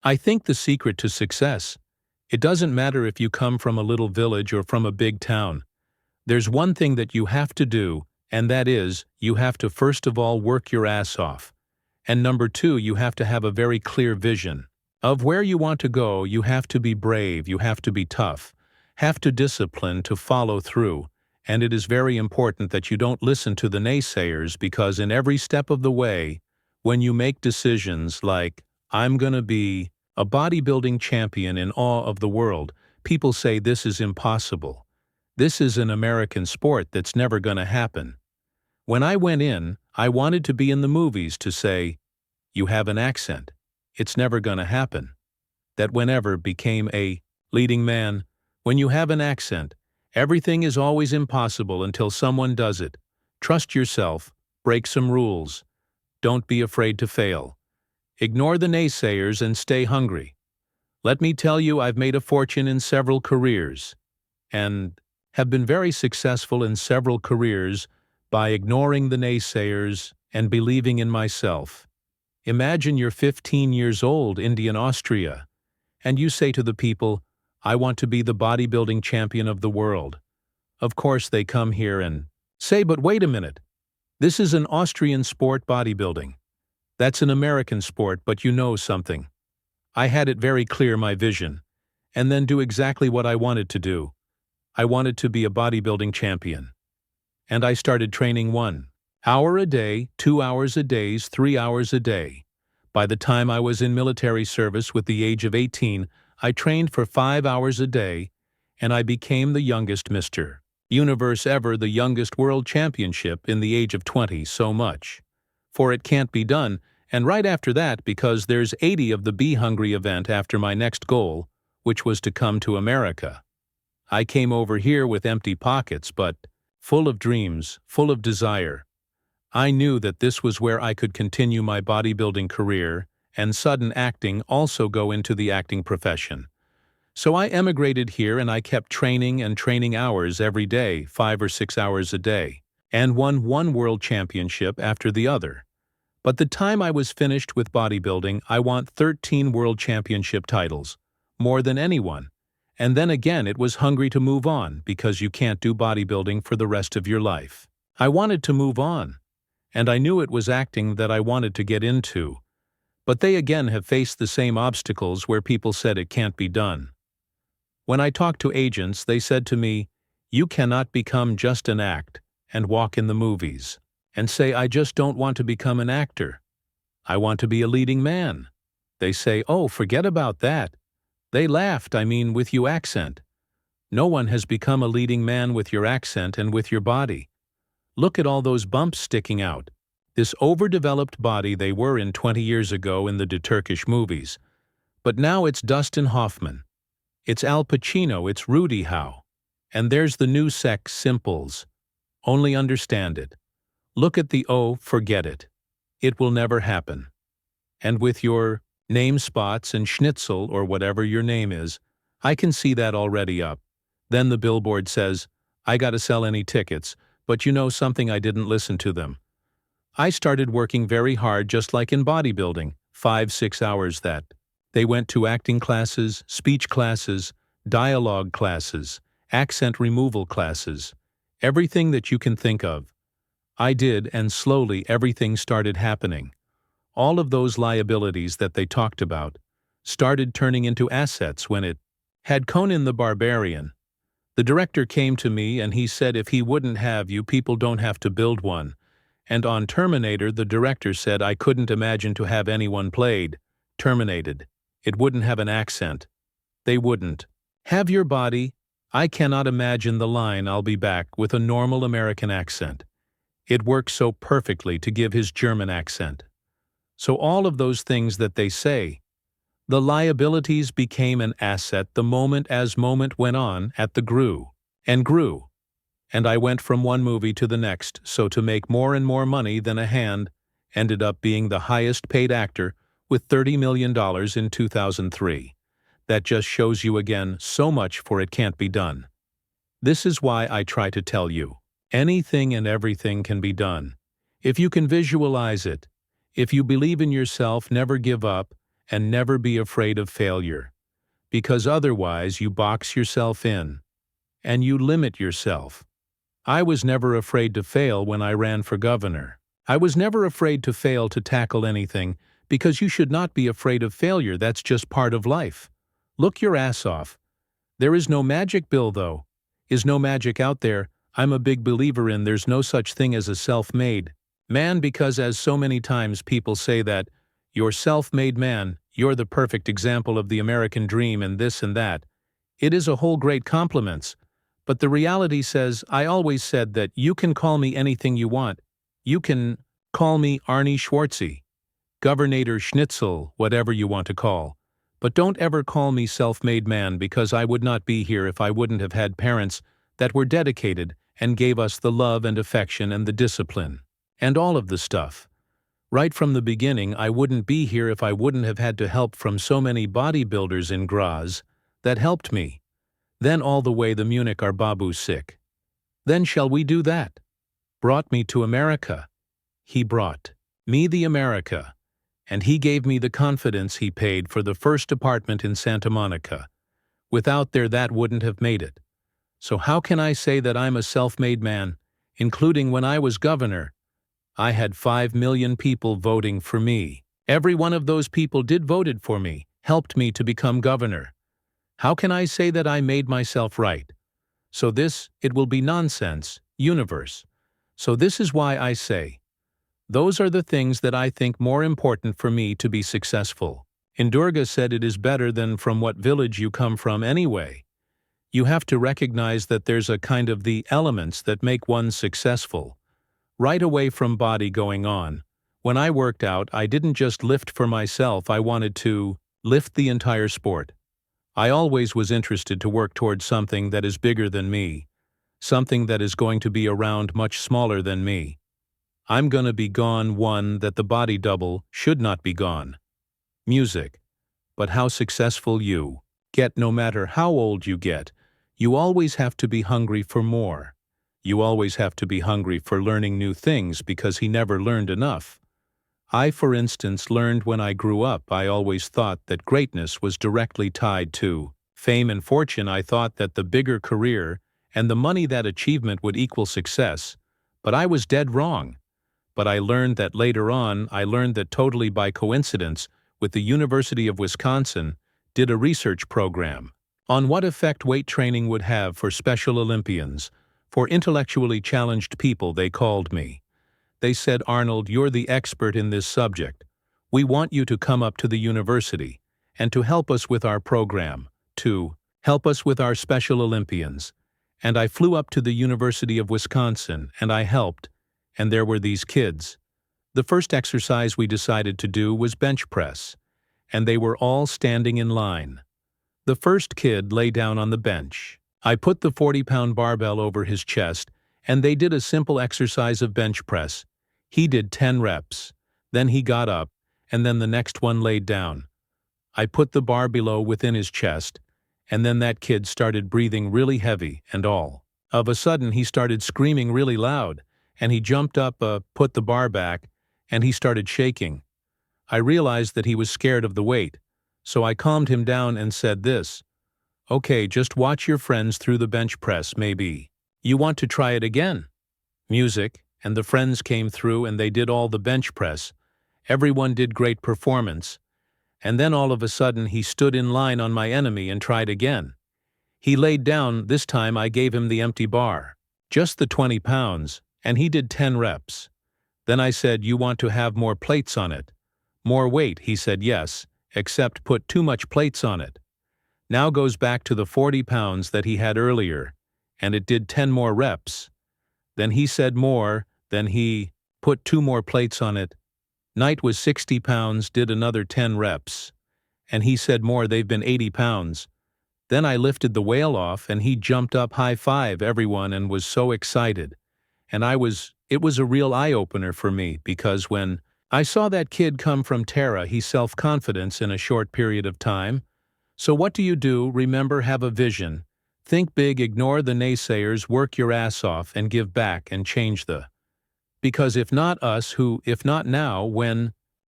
I think the secret to success, it doesn't matter if you come from a little village or from a big town. There's one thing that you have to do, and that is, you have to first of all work your ass off. And number two, you have to have a very clear vision of where you want to go. You have to be brave, you have to be tough, have to discipline to follow through. And it is very important that you don't listen to the naysayers, because in every step of the way, when you make decisions like, I'm gonna be a bodybuilding champion in awe of the world, people say this is impossible. This is an American sport that's never gonna happen. When I went in, I wanted to be in the movies to say, you have an accent. It's never gonna happen. That whenever became a leading man. When you have an accent, everything is always impossible until someone does it. Trust yourself, break some rules. Don't be afraid to fail. Ignore the naysayers and stay hungry. Let me tell you, I've made a fortune in several careers, and have been very successful in several careers by ignoring the naysayers and believing in myself. Imagine you're 15 years old, Indian Austria, and you say to the people, I want to be the bodybuilding champion of the world. Of course they come here and say, but wait a minute. This is an Austrian sport, bodybuilding. That's an American sport, but you know something. I had it very clear, my vision, and then do exactly what I wanted to do. I wanted to be a bodybuilding champion. And I started training 1 hour a day, 2 hours a day, 3 hours a day. By the time I was in military service with the age of 18, I trained for 5 hours a day, and I became the youngest Mr. Universe ever, the youngest world championship in the age of 20, so much. For it can't be done, and right after that, because there's 80 of the Be Hungry event after my next goal, which was to come to America. I came over here with empty pockets, but full of dreams, full of desire. I knew that this was where I could continue my bodybuilding career and sudden acting, also go into the acting profession. So I emigrated here and I kept training and training hours every day, 5 or 6 hours a day, and won one world championship after the other. But the time I was finished with bodybuilding, I won 13 world championship titles, more than anyone. And then again, it was hungry to move on, because you can't do bodybuilding for the rest of your life. I wanted to move on, and I knew it was acting that I wanted to get into. But they again have faced the same obstacles where people said it can't be done. When I talked to agents, they said to me, you cannot become just an act and walk in the movies and say, I just don't want to become an actor. I want to be a leading man. They say, oh, forget about that. They laughed, with your accent. No one has become a leading man with your accent and with your body. Look at all those bumps sticking out. This overdeveloped body they were in 20 years ago in the Turkish movies. But now it's Dustin Hoffman. It's Al Pacino, it's Rudy Howe. And there's the new sex simples. Only understand it. Look at the forget it. It will never happen. And with your name spots and schnitzel or whatever your name is, I can see that already up. Then the billboard says, I gotta sell any tickets, but you know something, I didn't listen to them. I started working very hard, just like in bodybuilding, 5-6 hours that. They went to acting classes, speech classes, dialogue classes, accent removal classes, everything that you can think of. I did, and slowly everything started happening. All of those liabilities that they talked about started turning into assets when it had Conan the Barbarian. The director came to me and he said, if he wouldn't have you, people don't have to build one. And on Terminator, the director said I couldn't imagine to have anyone played Terminated. It wouldn't have an accent. They wouldn't have your body. I cannot imagine the line, I'll be back, with a normal American accent. It works so perfectly to give his German accent. So all of those things that they say, the liabilities became an asset the moment as moment went on at the grew. And I went from one movie to the next, so to make more and more money than a hand, ended up being the highest paid actor with $30 million in 2003. That just shows you again so much for it can't be done. This is why I try to tell you, anything and everything can be done. If you can visualize it, if you believe in yourself, never give up, and never be afraid of failure, because otherwise you box yourself in, and you limit yourself. I was never afraid to fail when I ran for governor. I was never afraid to fail to tackle anything, because you should not be afraid of failure. That's just part of life. Look your ass off. There is no magic, Bill, though. Is no magic out there. I'm a big believer in there's no such thing as a self-made man, because as so many times people say that, you're self-made man, you're the perfect example of the American dream and this and that. It is a whole great compliments. But the reality says, I always said that you can call me anything you want. You can call me Arnie Schwartzy, Governor Schnitzel, whatever you want to call. But don't ever call me self-made man, because I would not be here if I wouldn't have had parents that were dedicated and gave us the love and affection and the discipline. And all of the stuff. Right from the beginning, I wouldn't be here if I wouldn't have had to help from so many bodybuilders in Graz that helped me. Then all the way the Munich are Babu sick. Then shall we do that? Brought me to America. He brought me the America. And he gave me the confidence he paid for the first apartment in Santa Monica. Without there, that wouldn't have made it. So how can I say that I'm a self-made man, including when I was governor? I had 5 million people voting for me. Every one of those people did voted for me, helped me to become governor. How can I say that I made myself right? So this, it will be nonsense, universe. So this is why I say, those are the things that I think more important for me to be successful. Indurga said it is better than from what village you come from anyway. You have to recognize that there's a kind of the elements that make one successful. Right away from body going on. When I worked out, I didn't just lift for myself, I wanted to lift the entire sport. I always was interested to work towards something that is bigger than me. Something that is going to be around much smaller than me. I'm gonna be gone, one that the body double should not be gone. Music. But how successful you get, no matter how old you get, you always have to be hungry for more. You always have to be hungry for learning new things, because he never learned enough. I, for instance, learned when I grew up. I always thought that greatness was directly tied to fame and fortune. I thought that the bigger career and the money that achievement would equal success, but I was dead wrong. But I learned that later on, I learned that totally by coincidence, with the University of Wisconsin, did a research program on what effect weight training would have for Special Olympians, for intellectually challenged people. They called me. They said, Arnold, you're the expert in this subject. We want you to come up to the university and to help us with our program, to help us with our Special Olympians. And I flew up to the University of Wisconsin, and I helped. And there were these kids. The first exercise we decided to do was bench press, and they were all standing in line. The first kid lay down on the bench. I put the 40-pound barbell over his chest, and they did a simple exercise of bench press. He did 10 reps. Then he got up, and then the next one laid down. I put the bar below within his chest, and then that kid started breathing really heavy, and all of a sudden he started screaming really loud. And he jumped up, put the bar back, and he started shaking. I realized that he was scared of the weight, so I calmed him down and said this, okay, just watch your friends through the bench press, maybe. You want to try it again? Music, and the friends came through and they did all the bench press. Everyone did great performance. And then all of a sudden he stood in line on my enemy and tried again. He laid down. This time I gave him the empty bar, just the 20 pounds. And he did 10 reps. Then I said, you want to have more plates on it? More weight? He said yes, except put too much plates on it. Now goes back to the 40 pounds that he had earlier, and it did 10 more reps. Then he said more, then he put 2 more plates on it. Night was 60 pounds, did another 10 reps. And he said more, they've been 80 pounds. Then I lifted the whale off, and he jumped up, high-five everyone, and was so excited. And it was a real eye-opener for me, because when I saw that kid come from Terra, he self-confidence in a short period of time. So what do? Remember, have a vision. Think big, ignore the naysayers, work your ass off, and give back and change the. Because if not us, who, if not now, when?